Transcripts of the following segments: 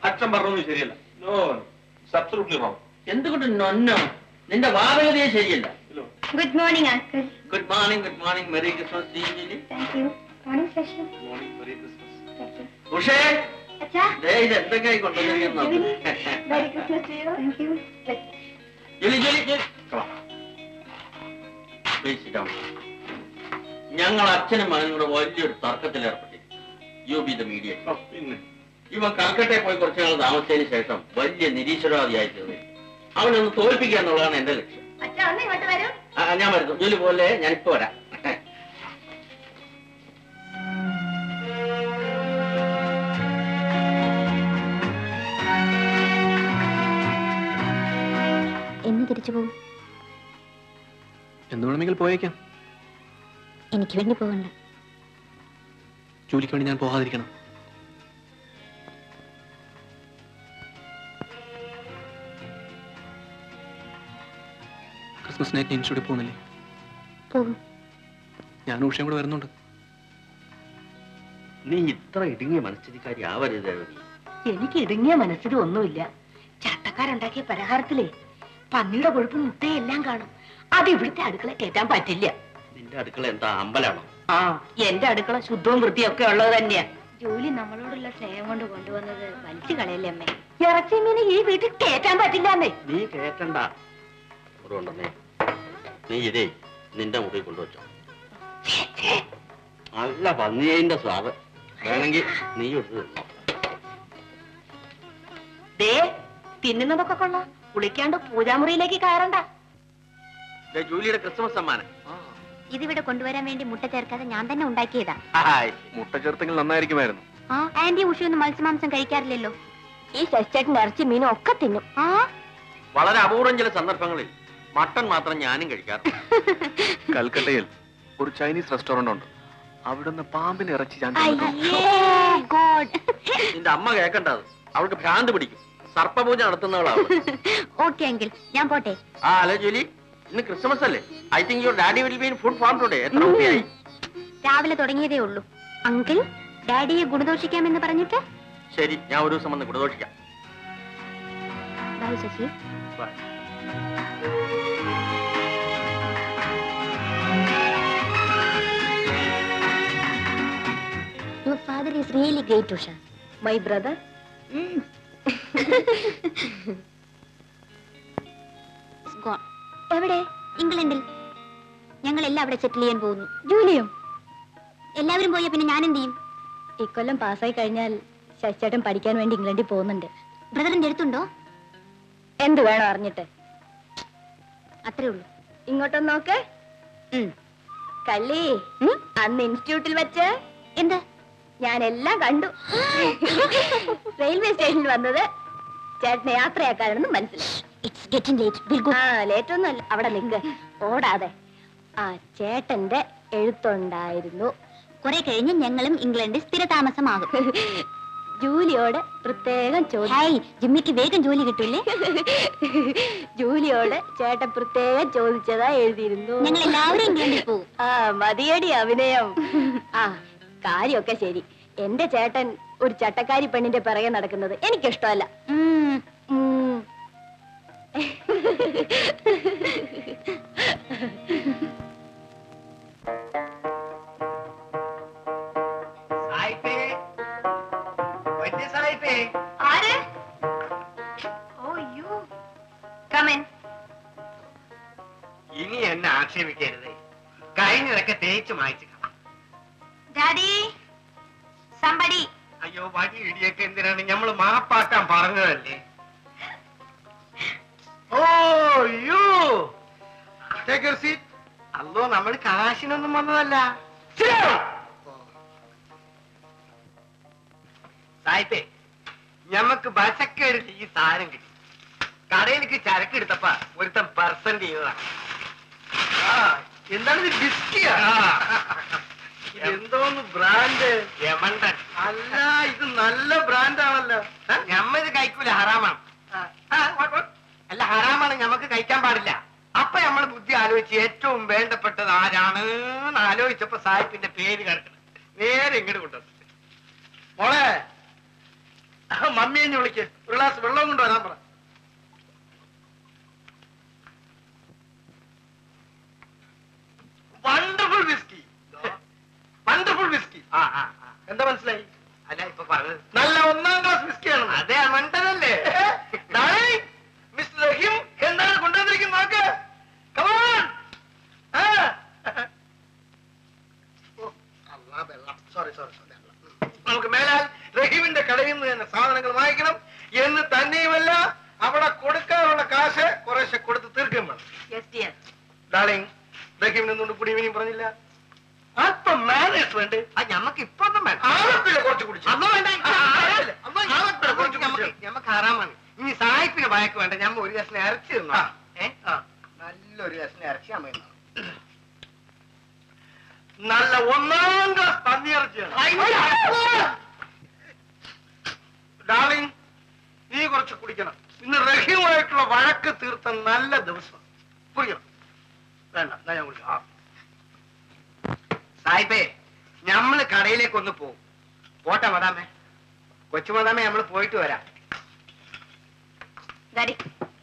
അച്ഛൻ പറഞ്ഞൊന്നും ശരിയല്ല. No, absolutely wrong. എന്തുകൊണ്ട് നൊന്നോ? നിന്റെ വാദഗതിയെ ശരിയല്ല. Good morning uncle. Good morning, good morning. Merry Christmas. Thank you. Morning session. Morning, merry Christmas. ഉഷേ, അച്ഛാ, ഇത് എന്തൊക്കെയായി കൊണ്ടുവന്നിരിക്കുന്നു? Merry Christmas to you. Thank you. ജോലി ജോലി ജോലി. Please sit down. ഞങ്ങൾ അച്ഛനും മകനും കൂടെ വലിയൊരു തർക്കത്തിൽ ഏർപ്പെട്ടിരിക്കും. You be the mediator. പിന്നെ ഇവൻ കൽക്കട്ടയിൽ പോയി കുറച്ചു നാൾ താമസിച്ചതിന് ശേഷം വലിയ നിരീശ്വരവാദിയായി തീർന്നു. അവനൊന്ന് തോൽപ്പിക്കുക എന്നുള്ളതാണ് എന്റെ ലക്ഷ്യം. അച്ഛാ, ഒന്ന് ഇങ്ങോട്ട് വരൂ. ഞാൻ വരുന്നു. ജോലി പോലെ ഞാനിപ്പോ വരാം. എന്ന് തിരിച്ചു പോകും. എന്ന് വേണമെങ്കിൽ പോയേക്കാം. എനിക്ക് വേണ്ടി പോകണ്ട. ജോലിക്ക് വേണ്ടി ഞാൻ പോകാതിരിക്കണം. ക്രിസ്മസ് നൈറ്റ് ഇൻസ്റ്റിറ്റ്യൂട്ടിൽ പോകുന്നില്ലേ? പോകും. ഞാൻ ഉഷയും കൂടെ വരുന്നുണ്ട്. നീ ഇത്ര ഇടുങ്ങിയ മനസ്ഥിതിക്കാരി ആവരുത്. എനിക്ക് ഇടുങ്ങിയ മനസ്സിലും ഒന്നുമില്ല. ചട്ടക്കാരുണ്ടാക്കിയ പലഹാരത്തിലേ പന്നിയുടെ കൊഴുപ്പും മുട്ടയും എല്ലാം കാണും. അത് ഇവിടുത്തെ അടുക്കള കയറ്റാൻ പറ്റില്ല. നിന്റെ അടുക്കള എന്താ അമ്പലാണോ? ആ, എന്റെ അടുക്കള ശുദ്ധവും വൃത്തിയൊക്കെ ഉള്ളത് തന്നെയാ. ജോലി നമ്മളോടുള്ള സ്നേഹം കൊണ്ട് കൊണ്ടുവന്നത് വലിച്ചു കളയല്ലേ അമ്മേ? ഇറച്ചി മീന് ഈ വീട്ടിൽ കയറ്റാൻ പറ്റില്ലെന്നേ. നീ കേട്ടണ്ട. അതുകൊണ്ടെന്നേ നീ ഇതേ നിന്റെ മുറിയിൽ കൊണ്ടുവച്ചോ. നല്ല പന്നിയതിന്റെ സ്വാദ്. വേണമെങ്കിൽ നീ എടുത്ത് തന്നോ. ദേ, തിന്നുന്നതൊക്കെ കൊള്ളാം. കുളിക്കാണ്ട് പൂജാമുറിയിലേക്ക് കയറണ്ട. ജൂലിയുടെ ക്രിസ്മസ് സമ്മാനം. ഇതിവിടെ കൊണ്ടുവരാൻ വേണ്ടി മുട്ട ചേർക്കാതെ ഞാൻ തന്നെ ഉണ്ടാക്കിയതാ. മുട്ട ചേർത്തെങ്കിൽ നന്നായിരിക്കുമായിരുന്നു. ആ, ആന്റി ഉഷയൊന്നും മത്സ്യമാംസം കഴിക്കാറില്ലല്ലോ. ഈ ശശിച്ചേട്ടൻ ഇറച്ചി മീനും ഒക്കെ തിന്നും. ആ, വളരെ അപൂർവം ചില സന്ദർഭങ്ങളിൽ മട്ടൺ മാത്രം ഞാനും കഴിക്കാറുണ്ട്. കൽക്കട്ടയിൽ ഒരു ചൈനീസ് റെസ്റ്റോറന്റ് ഉണ്ട്. അവിടുന്ന് പാമ്പിന് ഇറച്ചി ഞാൻ നിന്റെ അമ്മ കേൾക്കണ്ടത്. അവൾക്ക് ഭ്രാന്ത് പിടിക്കും. സർപ്പപൂജ നടത്തുന്നവളാണ്. ഓക്കെ അങ്കിൾ, ഞാൻ പോട്ടെ. അല്ലേ ജോലി, ഇന്ന് ക്രിസ്മസ് അല്ലേ? I think your daddy will be in food form today. എത്ര രൂപയായി? രാവിലെ തുടങ്ങിയതേ ഉള്ളൂ. അങ്കിൾ, ഡാഡിയെ ഗുണദോഷിക്കാമെന്ന് പറഞ്ഞിട്ട്. ശരി, ഞാൻ ഒരു ദിവസം വന്ന് ഗുണദോഷിക്കാം. Bye Sasi. Bye. Your father is really great, Usha. My brother. എവിടെ? ഇംഗ്ലണ്ടിൽ. ഞങ്ങളെല്ലാം അവിടെ സെറ്റിൽ ചെയ്യാൻ പോകുന്നു. ജോലിയും എല്ലാവരും പോയാ പിന്നെ ഞാൻ എന്ത് ചെയ്യും? ഇക്കൊല്ലം പാസ്സായി കഴിഞ്ഞാൽ ശശിച്ചേട്ടൻ പഠിക്കാൻ വേണ്ടി ഇംഗ്ലണ്ടിൽ പോകുന്നുണ്ട്. ബ്രദറിന്റെ അടുത്തുണ്ടോ? എന്ത് വേണോ അറിഞ്ഞിട്ട്? അത്രേ ഉള്ളൂ. ഇങ്ങോട്ടൊന്ന് നോക്ക്. കള്ളി, അന്ന് ഇൻസ്റ്റിറ്റ്യൂട്ടിൽ വെച്ച് എന്താ? ഞാനെല്ലാം കണ്ടു. റെയിൽവേ സ്റ്റേഷനിൽ വന്നത് ചേട്ടനെ യാത്രയാക്കാനെന്ന് മനസ്സിലായി. It's getting late. Will go. Late ഒന്നുമല്ല, അവിടെ നിൽക്ക്, ഓടാതെ. ആ, ചേട്ടന്റെ എഴുത്തുണ്ടായിരുന്നു. കുറെ കഴിഞ്ഞ് ഞങ്ങളും ഇംഗ്ലണ്ടിൽ സ്ഥിരതാമസമാകും. ജൂലിയോട് പ്രത്യേകം ജിമ്മിക്ക് വേഗം ജോലി കിട്ടൂലേ? ജൂലിയോട് ചേട്ടൻ പ്രത്യേകം ചോദിച്ചതാ എഴുതിയിരുന്നു. ഞങ്ങൾ എല്ലാവരും ഇംഗ്ലണ്ടിൽ പോകും. ആ, മതിയടി അഭിനയം. ആ, കാര്യമൊക്കെ ശരി. എന്റെ ചേട്ടൻ ഒരു ചട്ടക്കാരി പെണ്ണിന്റെ പിറകെ നടക്കുന്നത് എനിക്കിഷ്ടമല്ല. ഇനി എന്നെ ആക്ഷേപിക്കരുത്. കഴിഞ്ഞതൊക്കെ തേച്ച് മായ്ച്ചു. Daddy, somebody. അയ്യോ, വടി ഇടിയൊക്കെ എന്തിനാണ്? ഞമ്മള് മാപ്പാക്കാൻ പറഞ്ഞതല്ലേ. അല്ലോ, നമ്മൾ കാശിനൊന്നും വന്നതല്ല. സായിപ്പേ, ഞമ്മക്ക് ബസക്കെടുത്ത് ഈ സാധനം കിട്ടി. കടയിലേക്ക് ചരക്ക് എടുത്തപ്പ ഒരുത്തൻ പെർസെന്റ് ചെയ്തതാണ്. എന്താണ് ഇത്? ബിസ്കിയാ? എന്തോന്ന് ബ്രാൻഡ്? യമണ്ടൻ. അല്ല, ഇത് നല്ല ബ്രാൻഡാണല്ലോ. ഞമ്മ ഇത് കഴിക്കൂല, ഹറാമാണ്. അല്ല, ഹറാമാണ്, ഞമ്മക്ക് കഴിക്കാൻ പാടില്ല. അപ്പൊ നമ്മൾ ബുദ്ധി ആലോചിച്ച് ഏറ്റവും വേണ്ടപ്പെട്ടത് ആരാണ് ആലോചിച്ചപ്പോ സാഹിബിന്റെ പേര് കിടക്കണം. നേരെ ഇങ്ങോട്ട് കൊണ്ടുവന്നു. മോളെ, മമ്മിയെ വിളിക്ക്, ഒരു ഗ്ലാസ് വെള്ളം കൊണ്ട് വരാൻ പറ. Wonderful whisky, wonderful whisky. എന്താ മനസ്സിലായി? അല്ല ഇപ്പൊ പറഞ്ഞത് നല്ല 1ാം ക്ലാസ് വിസ്കിയാണ്. അതെ മണ്ടനല്ലേ? മിസ്റ്റർ റഹീം എന്താണ് കൊണ്ടുവന്നിരിക്കുന്നത് നോക്ക്. നമുക്ക് മേലാൽ റഹീമിന്റെ കടയിൽ നിന്ന് തന്നെ സാധനങ്ങൾ വാങ്ങിക്കണം എന്ന് തന്നെയുമല്ല അവിടെ കൊടുക്കാനുള്ള കാശ് കുറേശ്ശെ കൊടുത്ത് തീർക്കും വേണം. ഡാർലിംഗ്, റഹീമിന് എന്തുകൊണ്ട് കൂടി ഇനിയും പറഞ്ഞില്ല? അല്പം മാനേഴ്സ് വേണ്ടേ? ഞമ്മക്ക് ഇപ്പൊ കുറച്ച് കുടിച്ചു ഞമ്മക്ക് ആറാമാണ്. ഇനി സായിപ്പിന് ഭയക്ക് വേണ്ട. ഞമ്മ ഒരു കഷ്ണം ഇറച്ചി തിന്നോ? നല്ലൊരു കഷ്ണം ഇറച്ചി അമ്മ നല്ല 1ാം ക്ലാസ് പന്നിയിറച്ചിയാണ്. ഡാർലിംഗ്, നീ കുറച്ച് കുടിക്കണം. ഇന്ന് റഹീമുമായിട്ടുള്ള വഴക്ക് തീർത്ത നല്ല ദിവസം. കുടിക്കണം. വേണ്ട, ഞാൻ കുടിക്കാം. സായിപ്പേ, ഞമ്മള് കടയിലേക്ക് ഒന്ന് പോകും. പോട്ടെ മദാമേ, കൊച്ചു മദാമേ, നമ്മള് പോയിട്ട് വരാം.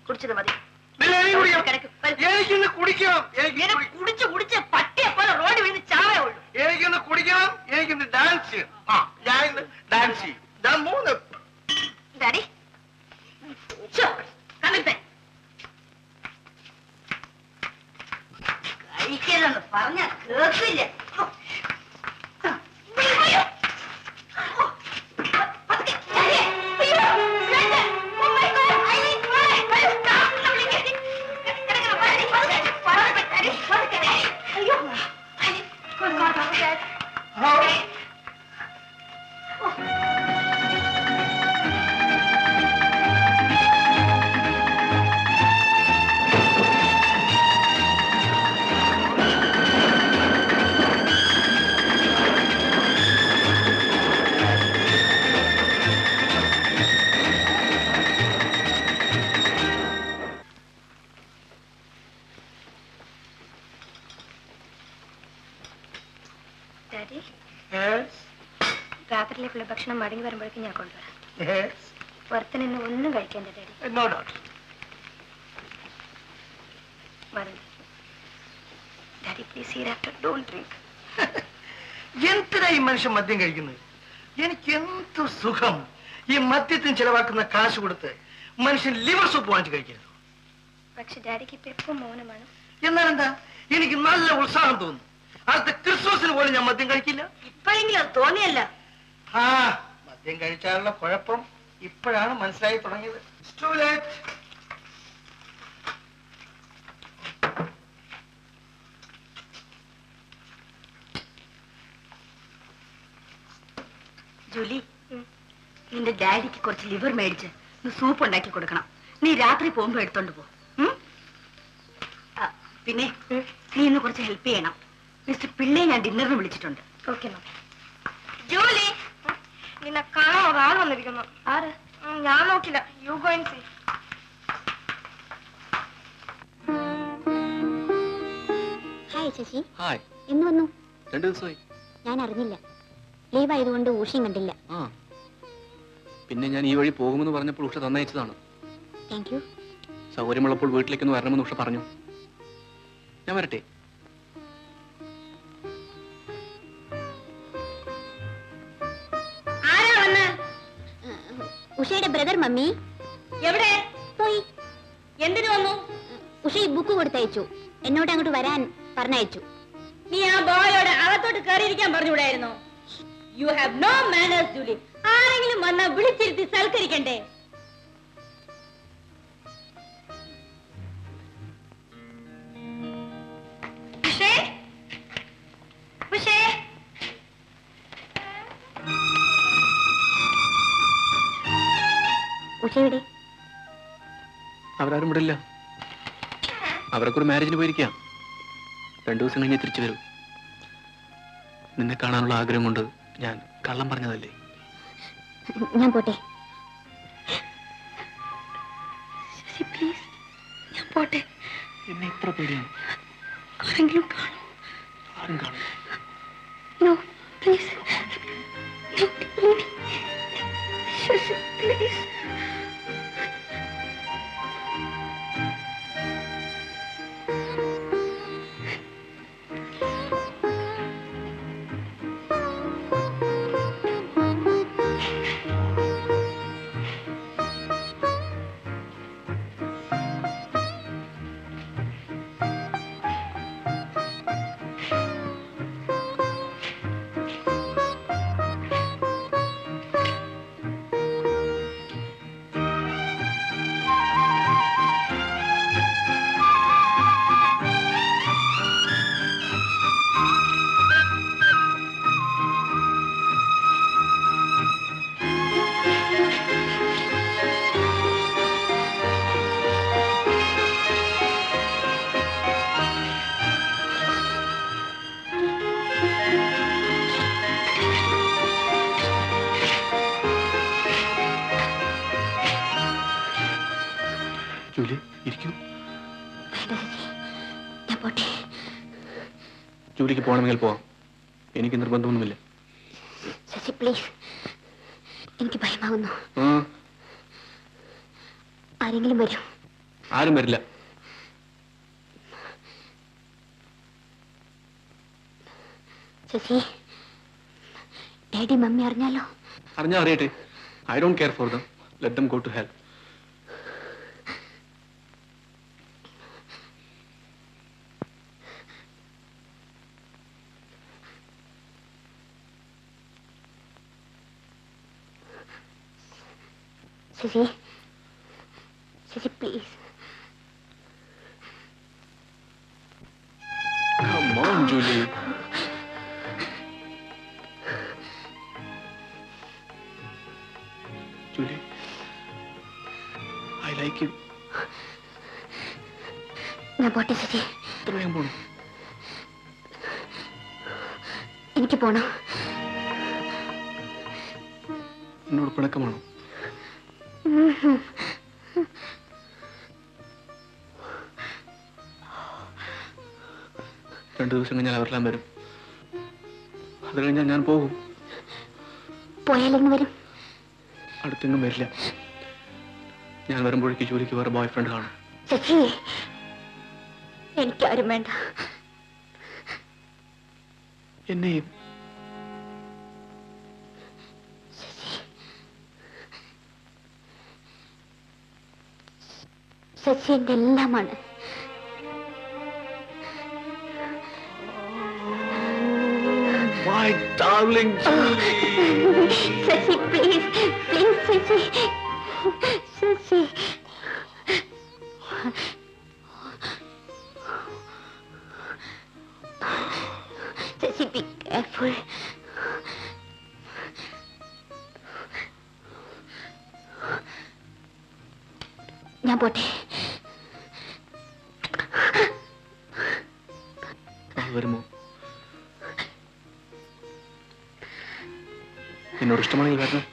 കുടിച്ചത് മതി. എനിക്കൊന്ന് കുടിക്കണം. കുടിച്ച് കുടിച്ച് പട്ടിയെ പോലെ റോഡ് വീണ് ചാവേ ഉള്ളൂ. എനിക്കൊന്ന് കുടിക്കണം, എനിക്കൊന്ന് ഡാൻസ് ചെയ്യണം. ഞാൻ ഇന്ന് ഡാൻസ് ചെയ്യും. ഞാൻ 3 ഡാഡി കഴിക്കലെന്ന് പറഞ്ഞ കേൾക്കില്ല. രാത്രിയിലേക്കുള്ള ഭക്ഷണം മടങ്ങി വരുമ്പോഴേക്കും ഞാൻ കൊണ്ടുവരാം. പുറത്ത് നിന്ന് ഒന്നും കഴിക്കേണ്ട daddy. Daddy please hereafter don't drink. എന്തിനാ ഈ മനുഷ്യൻ മദ്യം കഴിക്കുന്നത്? എനിക്ക് എന്ത് സുഖം ഈ മദ്യത്തിന് ചെലവാക്കുന്ന കാശ് കൊടുത്ത് മനുഷ്യൻ ലിവർ സൂപ്പ് വാങ്ങിച്ച് കഴിക്കരുത്. പക്ഷെ ഡാഡിക്ക് ഇപ്പൊ എപ്പോ മൗനമാണ്. എന്നാലെന്താ, എനിക്ക് നല്ല ഉത്സാഹം തോന്നുന്നു. അടുത്ത ക്രിസ്മസിന് പോലും ഞാൻ മദ്യം കഴിക്കില്ല. ഇപ്പോഴെങ്കിലും അത് തോന്നിയല്ല. മദ്യം കഴിച്ചാലുള്ള കുഴപ്പം ഇപ്പോഴാണ് മനസ്സിലായി തുടങ്ങിയത്. ജൂലി, നിന്റെ ഡാഡിക്ക് കുറച്ച് ലിവർ മേടിച്ച് സൂപ്പ് ഉണ്ടാക്കി കൊടുക്കണം. നീ രാത്രി പോകുമ്പോ എടുത്തോണ്ട് പോ. പിന്നെ നീ ഇന്ന് കുറച്ച് ഹെൽപ്പ് ചെയ്യണം. മിസ്റ്റർ പിള്ളയെ ഞാൻ ഡിന്നറിന് വിളിച്ചിട്ടുണ്ട്. Okay ma'am. ജൂലി, നിന്നെ കാണാൻ ഒരാൾ വന്നിരിക്കുന്നു. ആര്? ഞാൻ നോക്കില്ല. You go and see. Hi Sasi. Hi. എന്ന് വന്നു? 2 ദിവസമായി. ഞാൻ അറിഞ്ഞില്ല. ലീവ് ആയതുകൊണ്ട് ഊഷയും കണ്ടില്ല. പിന്നെ ഞാൻ ഈ വഴി പോകുമെന്ന് പറഞ്ഞപ്പോൾ ഉഷ തന്നയച്ചതാണ്. Thank you. സൗകര്യമുള്ളപ്പോൾ വീട്ടിലേക്കൊന്ന് വരണമെന്ന് ഉഷ പറഞ്ഞു. ഞാൻ വരട്ടെ? ഉഷയുടെ ബ്രദർ മമ്മി. എവിടെ പോയി? എന്തിനു വന്നു? ഉഷ ഈ ബുക്ക് കൊടുത്തയച്ചു. എന്നോട് അങ്ങോട്ട് വരാൻ പറഞ്ഞയച്ചു. നീ ആ ബോയോട് അകത്തോട്ട് കയറിയിരിക്കാൻ പറഞ്ഞുകൂടായിരുന്നോ? You have no manners Julie. ആരെങ്കിലും വന്നാൽ വിളിച്ചിരുത്തി സൽക്കരിക്കണ്ടേ? ഉഷയുടെ അവരാരും വിടില്ല. അവരൊക്കെ ഒരു മാരേജിന് പോയിരിക്കാം. 2 ദിവസം കഴിഞ്ഞ് തിരിച്ചു വരൂ. നിന്നെ കാണാനുള്ള ആഗ്രഹം കൊണ്ട് ഞാൻ കള്ളം പറഞ്ഞതല്ലേ. ഞാൻ പോട്ടെ. പ്ലീസ്, ഞാൻ പോട്ടെ. എന്നെ ഇത്ര പേടിയാണ്. ആരെങ്കിലും കാണും? ആരും കാണും. No please. No, Sasi. Please. Julie ഇരിക്കൂ. ഞാൻ പോട്ടെ. ജൂലിക്ക് പോകണമെങ്കിൽ പോവാം. എനിക്ക് നിർബന്ധമൊന്നുമില്ല. ശശി പ്ലീസ്, എനിക്ക് ഭയമാകുന്നു. ആരെങ്കിലും വരും? ആരും വരില്ല. ശശി, ഡാഡി മമ്മി അറിഞ്ഞാലോ? അറിഞ്ഞാ അറിയട്ടെ. I don't care for them. Let them go to hell. Sasi, Sasi please. Come on, Julie. Julie, I like you. ഞാൻ പോട്ടെ ശശി. എത്ര വേഗം പോണം? എനിക്ക് പോണം. എന്നോട് പിണക്കമാണോ? രണ്ടു ദിവസം കഴിഞ്ഞാൽ അവരെല്ലാം വരും. അത് കഴിഞ്ഞാൽ ഞാൻ പോകും. പോയാലെന്ന് വരും? അടുത്തെങ്ങും വരില്ല. ഞാൻ വരുമ്പോഴേക്ക് ജോലിക്ക് വേറെ ബോയ് ഫ്രണ്ട് കാണും. ശശി, എനിക്കാരും വേണ്ട. എന്നെയും. ശശി എന്റെ എല്ലാമാണ്. My darling Julie. Sasi please, please Sasi, Sasi. Sasi, be careful. ഞാൻ പോട്ടെ. വരുമോ? എന്നോട് ഇഷ്ടമാണെങ്കിൽ വരണം.